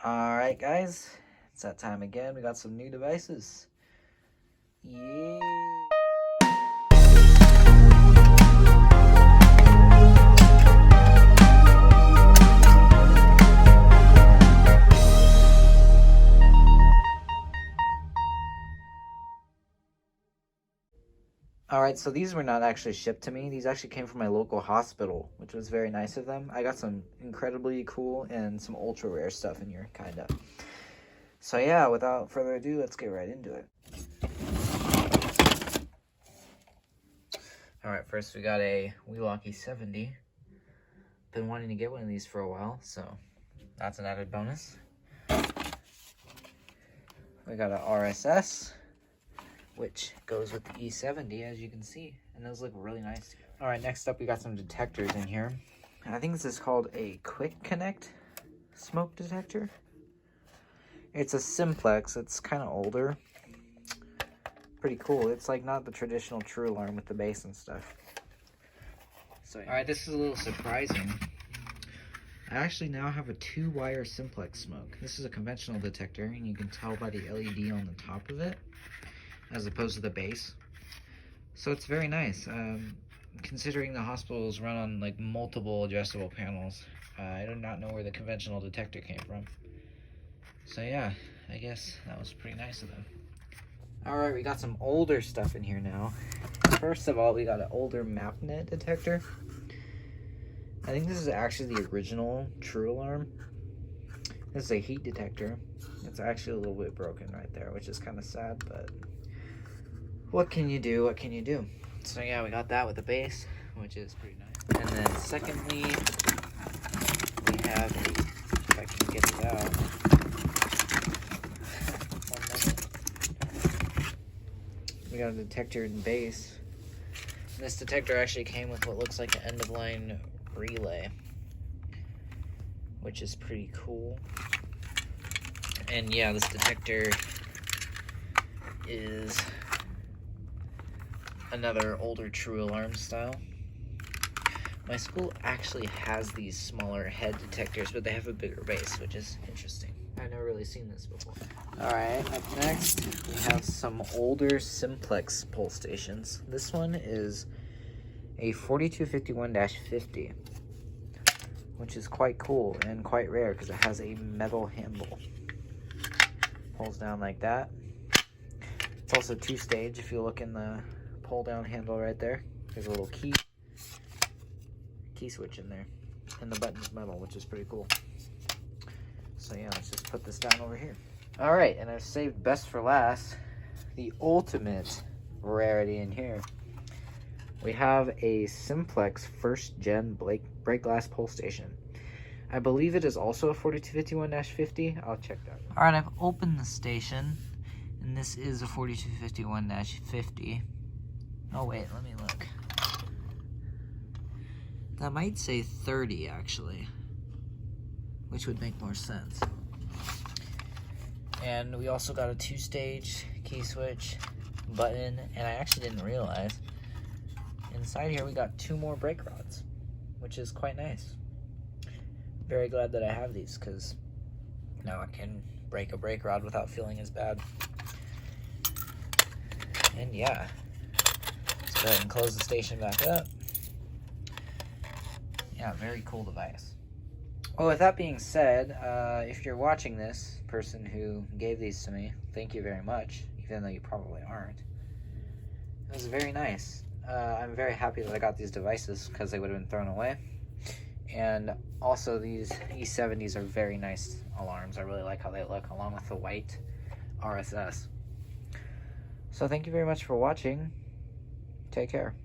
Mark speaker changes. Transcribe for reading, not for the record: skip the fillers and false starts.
Speaker 1: Alright guys, it's that time again. We got some new devices. Yeah. Alright, so these were not actually shipped to me. These actually came from my local hospital, which was very nice of them. I got some incredibly cool and some ultra rare stuff in here, kinda. So yeah, without further ado, let's get right into it. Alright, first we got a Wheelock E70. Been wanting to get one of these for a while, so that's an added bonus. We got a RSS, which goes with the E70, as you can see, and those look really nice together. All right, next up we got some detectors in here. I think this is called a Quick Connect smoke detector. It's a simplex. It's kind of older. Pretty cool. It's like not the traditional TrueAlarm with the base and stuff. So all right, this is a little surprising. I actually now have a 2-wire simplex smoke. This is a conventional detector, and you can tell by the LED on the top of it, as opposed to the base. So it's very nice. Considering the hospitals run on like multiple adjustable panels, I do not know where the conventional detector came from. So yeah, I guess that was pretty nice of them. Alright, we got some older stuff in here now. First of all, we got an older MapNet detector. I think this is actually the original TrueAlarm. This is a heat detector. It's actually a little bit broken right there, which is kind of sad, but what can you do? What can you do? So yeah, we got that with the base, which is pretty nice. And then secondly, we have a, if I can get it out. 1 minute. We got a detector in base. And this detector actually came with what looks like an end-of-line relay, which is pretty cool. And yeah, this detector is another older TrueAlarm style. My school actually has these smaller head detectors, but they have a bigger base, which is interesting. I've never really seen this before. Alright, up next, we have some older simplex pulse stations. This one is a 4251-50, which is quite cool and quite rare because it has a metal handle. Pulls down like that. It's also 2-stage if you look in the pull down handle right there. There's a little key switch in there, and the button's metal, which is pretty cool. So yeah, let's just put this down over here. All right, and I've saved best for last, the ultimate rarity in here. We have a simplex first gen break glass pulse station. I believe it is also a 4251-50. I'll check that. All right, I've opened the station, and this is a 4251-50. Oh wait, let me look. That might say 30 actually, which would make more sense. And we also got a 2-stage key switch, button, and I actually didn't realize inside here we got 2 more brake rods, which is quite nice. Very glad that I have these because now I can break a brake rod without feeling as bad. And yeah, let's go ahead and close the station back up. Yeah, very cool device. Well, with that being said, if you're watching this, person who gave these to me, thank you very much, even though you probably aren't. It was very nice. I'm very happy that I got these devices because they would have been thrown away. And also these E70s are very nice alarms. I really like how they look, along with the white RSS. So thank you very much for watching. Take care.